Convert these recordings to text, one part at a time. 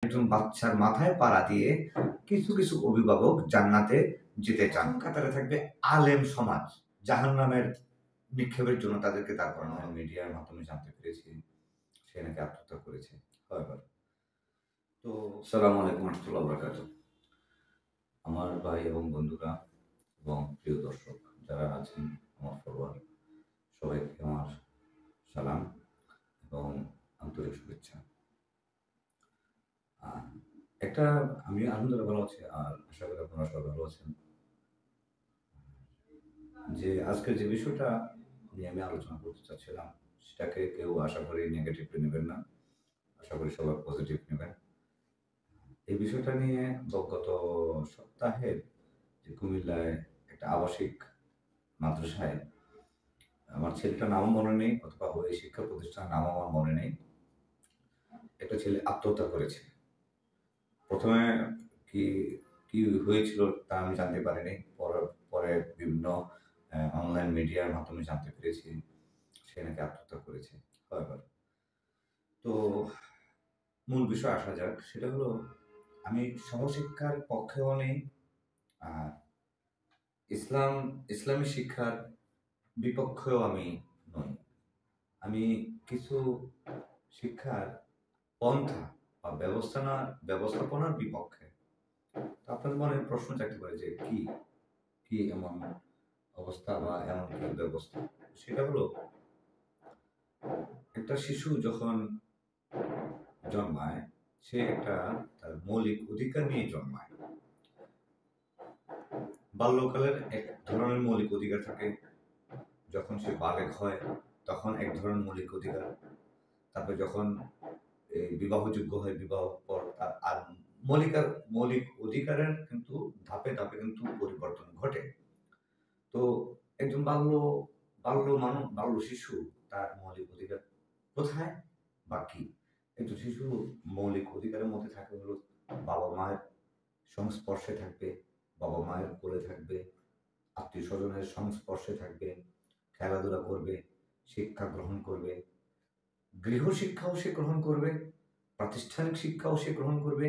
একজন বাচ্চার মাথায় পাড়া দিয়ে কিছু কিছু অভিভাবক জান্নাতে যেতে চান। কাতারে থাকবে আলেম সমাজ। জাহান্নামের নিক্ষেপের জন্য তাদেরকে দাঁড় করানো হয়। মিডিয়ার মাধ্যমে জানতে পেরেছি সে নাকি আত্মহত্যা করেছে। হয়বার তো আসসালামু আলাইকুম ওয়া বারাকাতুহু। আমার ভাই এবং বন্ধুরা এবং প্রিয় দর্শক যারা আছেন আমার ফলোয়ার সবাইকে আমার সালাম এবং আন্তরিক শুভেচ্ছা। একটা আমি আলহামদুলিল্লাহ ভালো আছি আর আশা করি আপনারা সবাই ভালো আছেন। যে আজকের যে বিষয়টা নিয়ে আমি আলোচনা করতে চাচ্ছিলাম সেটাকে কেউ আশা করি নেগেটিভলি নেবেন না। আশা করি সবাই পজিটিভ নেবেন। এই বিষয়টা নিয়ে গত সপ্তাহে যে কুমিল্লায় একটা আবাসিক মাদ্রাসায় আমার ছেলেটার নামও মনে নেই অথবা ওই শিক্ষা প্রতিষ্ঠানের নামও আমার মনে নেই। একটা ছেলে আত্মহত্যা করেছে। প্রথমে কি কি হয়েছিল তা আমি জানতে পারিনি। পরে বিভিন্ন অনলাইন মিডিয়ার মাধ্যমে জানতে পেরেছি সে নাকি আত্মহত্যা করেছে। হয়বার তো মূল বিষয়ে আসা যাক। সেটা হলো আমি সহশিক্ষার পক্ষেও নেই আর ইসলামী শিক্ষার বিপক্ষেও আমি নই। আমি কিছু শিক্ষার পন্থা বা ব্যবস্থাপনার বিপক্ষে। আপনাদের মনে প্রশ্ন জাগতে পারে যে কি এমন অবস্থা বা এমন কি ব্যবস্থা? সেটা হলো একটা শিশু যখন জন্মায় সে একটা তার মৌলিক অধিকার নিয়ে জন্মায়। বাল্যকালের এক ধরনের মৌলিক অধিকার থাকে, যখন সে বালেগ হয় তখন এক ধরনের মৌলিক অধিকার, তারপর যখন বিবাহযোগ্য হয় বিবাহ পর তার আর মৌলিক অধিকারের কিন্তু ধাপে ধাপে কিন্তু পরিবর্তন ঘটে। তো একজন বাল্য শিশু তার মৌলিক অধিকার কোথায় বা কি? একজন শিশু মৌলিক অধিকারের মধ্যে থাকে হলো বাবা মায়ের সংস্পর্শে থাকবে, বাবা মায়ের কোলে থাকবে, আত্মীয় স্বজনের সংস্পর্শে থাকবে, খেলাধুলা করবে, শিক্ষা গ্রহণ করবে, গৃহশিক্ষাও সে গ্রহণ করবে, প্রাতিষ্ঠানিক শিক্ষাও সে গ্রহণ করবে,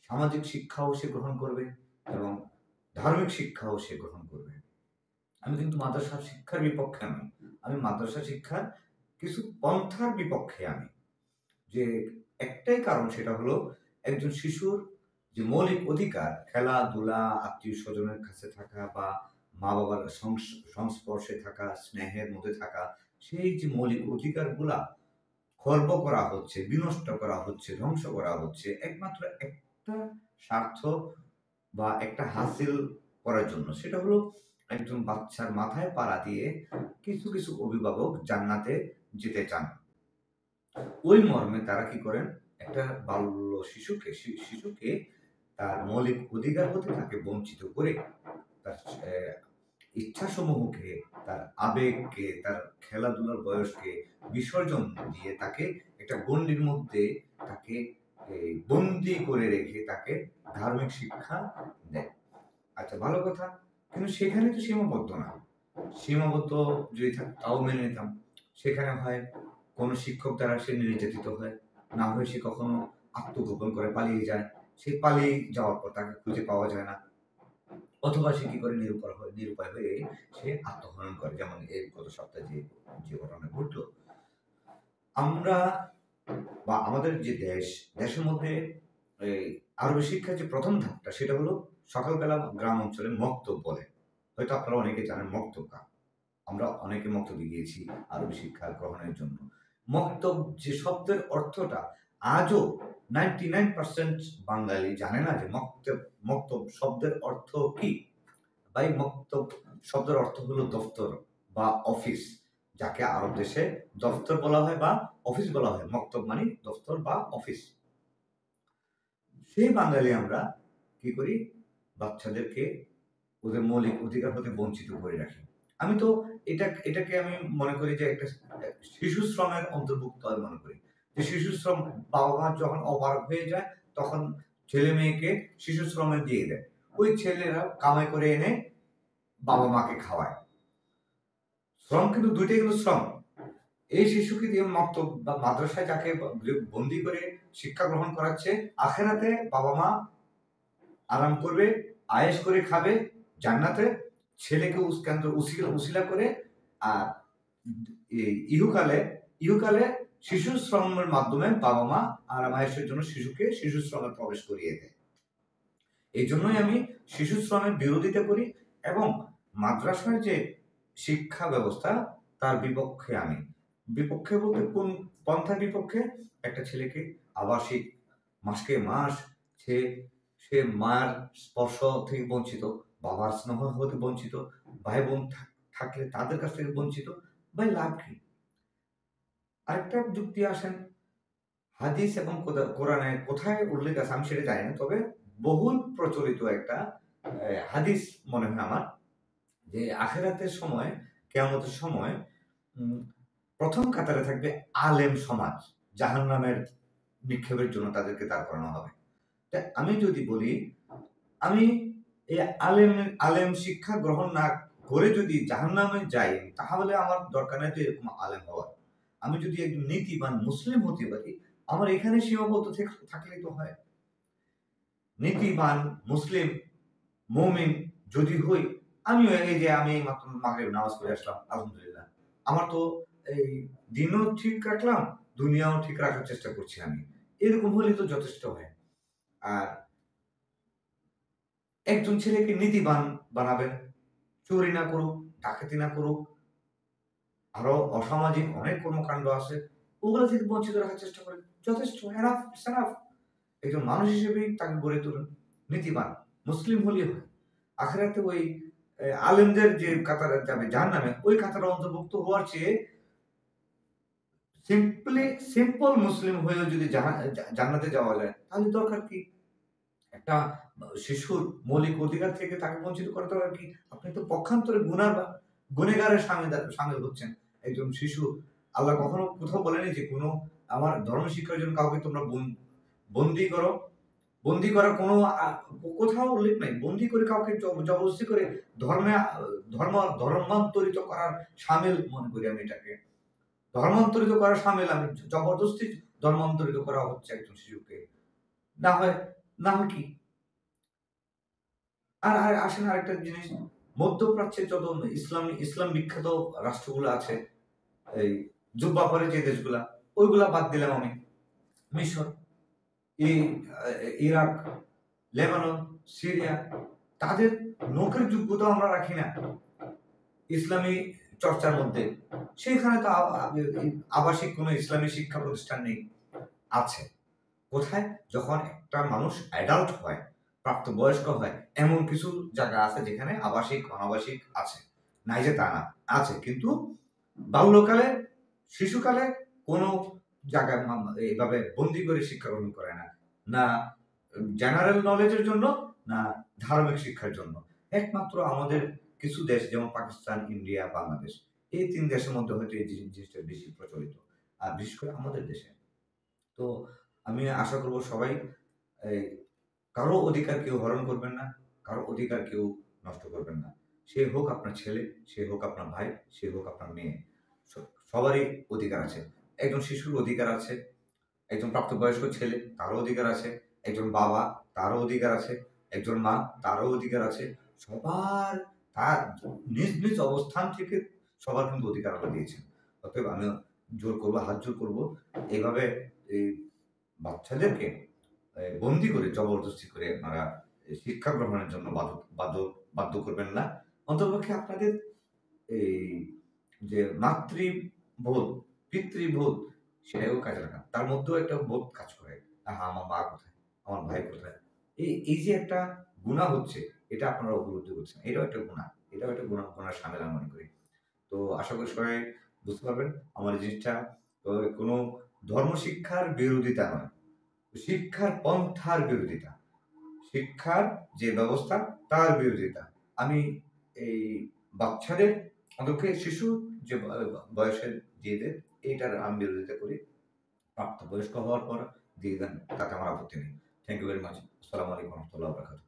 সামাজিক শিক্ষাও সে গ্রহণ করবে এবং ধার্মিক শিক্ষাও সে গ্রহণ করবে। আমি কিন্তু মাদ্রাসা শিক্ষার বিপক্ষে নই। আমি মাদ্রাসা শিক্ষার কিছু পন্থার বিপক্ষে আমি। যে একটাই কারণ সেটা হলো একজন শিশুর যে মৌলিক অধিকার খেলাধুলা, আত্মীয় স্বজনের কাছে থাকা বা মা বাবার সংস্পর্শে থাকা, স্নেহের মধ্যে থাকা, সেই যে মৌলিক অধিকারগুলা খর্ব করা হচ্ছে, বিনষ্ট করা হচ্ছে, ধ্বংস করা হচ্ছে একমাত্র একটা স্বার্থ বা একটা হাসিল করার জন্য। সেটা হলো একজন বাচ্চার মাথায় পাড়া দিয়ে কিছু কিছু অভিভাবক জান্নাতে যেতে চান। ওই মর্মে তারা কি করেন, একটা বাল্য শিশুকে তার মৌলিক অধিকার হতে তাকে বঞ্চিত করে তার ইচ্ছাসমূহকে, তার আবেগকে, তার খেলাধুলার বয়সকে বিসর্জন দিয়ে তাকে একটা গণ্ডির মধ্যে তাকে বন্দি করে রেখে তাকে ধার্মিক শিক্ষা দেয়। আচ্ছা, ভালো কথা, কিন্তু সেখানে তো সীমাবদ্ধ না। সীমাবদ্ধ যদি তাও মেনে নিতাম। সেখানে হয় কোনো শিক্ষক দ্বারা সে নির্যাতিত হয়, না হয় সে কখনো আত্মগোপন করে পালিয়ে যায়। সে পালিয়ে যাওয়ার পর তাকে খুঁজে পাওয়া যায় না, অথবা সে কি করে নিরুপায় হয়ে সে আত্মহনন করে, যেমন এই গত সপ্তাহে যে ঘটনা ঘটলো। আমরা বা আমাদের যে দেশের মধ্যে এই আরবি শিক্ষার যে প্রথম ধাপটা সেটা হলো সকালবেলা গ্রাম অঞ্চলে মক্তব বলে। হয়তো আপনারা অনেকে জানেন মক্তব কা। আমরা অনেকে মক্তবে গিয়েছি আরবি শিক্ষা গ্রহণের জন্য। মক্তব যে শব্দের অর্থটা আজও 99% বাঙালি জানে না যে মক্তব শব্দের অর্থ কি। ভাই, মক্তব শব্দের অর্থ হলো দফতর বা অফিস, যাকে আরব দেশে দফতর বলা হয় বা অফিস বলা হয়। মক্তব মানে দফতর বা অফিস। সেই বাঙালি আমরা কি করি, বাচ্চাদেরকে ওদের মৌলিক অধিকার হতে বঞ্চিত করে রাখি। আমি তো এটাকে আমি মনে করি যে একটা শিশু শ্রমের অন্তর্ভুক্ত আমি মনে করি। যে শিশু শ্রম বাবা মা যখন অপারগ হয়ে যায় তখন ছেলে মেয়েকে শিশু শ্রমে দিয়ে দেয়। ওই ছেলেরা কামাই করে এনে বাবা মাকে খাওয়ায়। শ্রম কিন্তু দুইটাই কিন্তু শ্রম। এই শিশুকে দিয়ে মক্তব বা মাদ্রাসায় যাকে বন্দি করে শিক্ষা গ্রহণ করাচ্ছে, আখেরাতে বাবা মা আরাম করবে, আয়েশ করে খাবে জান্নাতে, ছেলেকে উসিলা করে। আর ইহুকালে ইহুকালে শিশু শ্রমের মাধ্যমে বাবা মা আরাম আয়েশের জন্য শিশুকে শিশু শ্রমে প্রবেশ করিয়ে দেয়। এই জন্যই আমি শিশু শ্রমের বিরোধিতা করি এবং মাদ্রাসার যে শিক্ষা ব্যবস্থা তার বিপক্ষে আমি। বিপক্ষে বলতে কোন পন্থার বিপক্ষে? একটা ছেলেকে আবাসিক মাসকে মাস সে সে মার স্পর্শ থেকে বঞ্চিত, বাবার স্নেহ হতে বঞ্চিত, ভাই বোন থাকলে তাদের কাছ থেকে বঞ্চিত, ভাই লাভ কি? আরেকটা যুক্তি আসেন, হাদিস এবং কোরআনে কোথায় উল্লেখ আছে আমি সেটা জানি না, তবে বহুল প্রচলিত একটা হাদিস মনে হয় আমার, যে আখেরাতের সময়, কিয়ামতের সময় প্রথম কাতারে থাকবে আলেম সমাজ, জাহান্নামের নিক্ষেপের জন্য তাদেরকে দাঁড় করানো হবে। তা আমি যদি বলি, আমি এই আলেম শিক্ষা গ্রহণ না করে যদি জাহান্নামে যাই, তাহলে আমার দরকার নেই তো এরকম আলেম হওয়ার। আমি যদি একজন নীতিবান মুসলিম হতে পারি, আমার এখানে সীমাবদ্ধ থাকলেই তো হয়। নীতিবান মুসলিম মুমিন যদি হই, আমিও এই যে আমি মাত্র মাগরিব নামাজ পড়ে আসলাম, আলহামদুলিল্লাহ, আমার তো এই দিনও ঠিক রাখলাম, দুনিয়াও ঠিক রাখার চেষ্টা করছি আমি, এরকম হলেই তো যথেষ্ট হয়। আর একজন ছেলেকে নীতিবান বানাবেন, চুরি না করুক, ডাকাতি না করুক, আরো অসামাজিক অনেক কর্মকাণ্ড আছে, ওগুলো থেকে বঞ্চিত রাখার চেষ্টা করেন, যথেষ্ট, এনাফ, ইটস এনাফ। একজন মানুষ হিসেবেই তাকে গড়ে তুলুন, নীতিবান মুসলিম হলেই হয়। আখেরাতে ওই আলেমদের যে কাতারে যাবে জাহান্নামে, ওই কাতারে অন্তর্ভুক্ত হওয়ার চেয়ে সিম্পল মুসলিম হয়েও যদি জান্নাতে যাওয়া যায়, তাহলে দরকার কি? একটা শিশুর মৌলিক অধিকার থেকে তাকে বঞ্চিত করা দরকার কি? আপনি তো পক্ষান্তরে গুনেগারের সামিল হচ্ছেন। একজন শিশু, আল্লাহ কখনো কোথাও বলেনি যে কোনো আমার ধর্ম শিক্ষার জন্য কাউকে তোমরা বন্দী করো। বন্দী করার কোনো কোথাও উল্লেখ নাই। বন্দী করে কাউকে জবরদস্তি করে ধর্মে ধর্মান্তরিত করার শামিল মনে করি আমি এটাকে। ধর্মান্তরিত করা শামিল আমি, জবরদস্তি ধর্মান্তরিত করা হচ্ছে একজন শিশুকে। না হয় না হয় কি? আর আসেন আরেকটা জিনিস, মধ্যপ্রাচ্যের যত ইসলাম বিখ্যাত রাষ্ট্রগুলো আছে, এই জুব্বা পরে যে দেশগুলা, ওইগুলা বাদ দিলাম আমি। মিশর, ইরাক, লেবানন, সিরিয়া, তাদের নৌকের যোগ্যতা আমরা রাখি না ইসলামী চর্চার মধ্যে। সেখানে তো আবাসিক কোনো ইসলামী শিক্ষা প্রতিষ্ঠান নেই। আছে কোথায়? যখন একটা মানুষ অ্যাডাল্ট হয়, প্রাপ্তবয়স্ক হয়, এমন কিছু জায়গা আছে যেখানে আবাসিক অনাবাসিক আছে, নাই যে তা না, আছে। কিন্তু বাল্যকালে, শিশুকালে কোনো জায়গায় এইভাবে বন্দি করে শিক্ষা গ্রহণ করে না, না জেনারেল নলেজের জন্য, না ধার্মিক শিক্ষার জন্য। একমাত্র আমাদের কিছু দেশ যেমন পাকিস্তান, ইন্ডিয়া, বাংলাদেশ, এই ৩ দেশের মধ্যে হয়তো এই জিনিসটা বেশি প্রচলিত, আর বিশেষ করে আমাদের দেশে। তো আমি আশা করব সবাই এই কারো অধিকার কেউ হরণ করবেন না, কারো অধিকার কেউ নষ্ট করবেন না। সে হোক আপনার ছেলে, সে হোক আপনার ভাই, সে হোক আপনার মেয়ে। সবারই অধিকার আছে। একজন শিশুর অধিকার আছে, একজন প্রাপ্তবয়স্ক ছেলে তারও অধিকার আছে, একজন বাবা তারও অধিকার আছে, একজন মা তারও অধিকার আছে। সবার তার নিজ অবস্থান থেকে সবার কিন্তু অধিকার আল্লাহ দিয়েছেন। অতএব আমি হাত জোর করব, এভাবে এই বাচ্চাদেরকে বন্দি করে জবরদস্তি করে আপনারা শিক্ষা গ্রহণের জন্য বাধ্য করবেন না। অন্ততপক্ষে আপনাদের এই যে মাতৃবোধ, পিতৃবোধ, সেটাও কাজে লাগান। তার মধ্যেও একটা বোধ কাজ করে, আমার মা কোথায়, আমার ভাই কোথায়, এই যে একটা গুনাহ হচ্ছে, এটা আপনারা উপলব্ধি করছেন, এটাও একটা গুনাহ, এটাও একটা গুনার শামিল আমি মনে করি। তো আশা করি সবাই বুঝতে পারবেন আমার এই জিনিসটা কোনো ধর্ম শিক্ষার বিরোধিতা নয়, শিক্ষার পন্থার বিরোধিতা, শিক্ষার যে ব্যবস্থা তার বিরোধিতা। আমি এই বাচ্চাদের, অন্তত শিশু যে বয়সের যেদের, এইটার আমি বিরোধিতা করি। প্রাপ্তবয়স্ক হওয়ার পর দিয়ে দেন, তাতে আমার আপত্তি নেই। Thank you very much. আসসালামু আলাইকুম ওয়া রাহমাতুল্লাহি ওয়া বারাকাতুহু।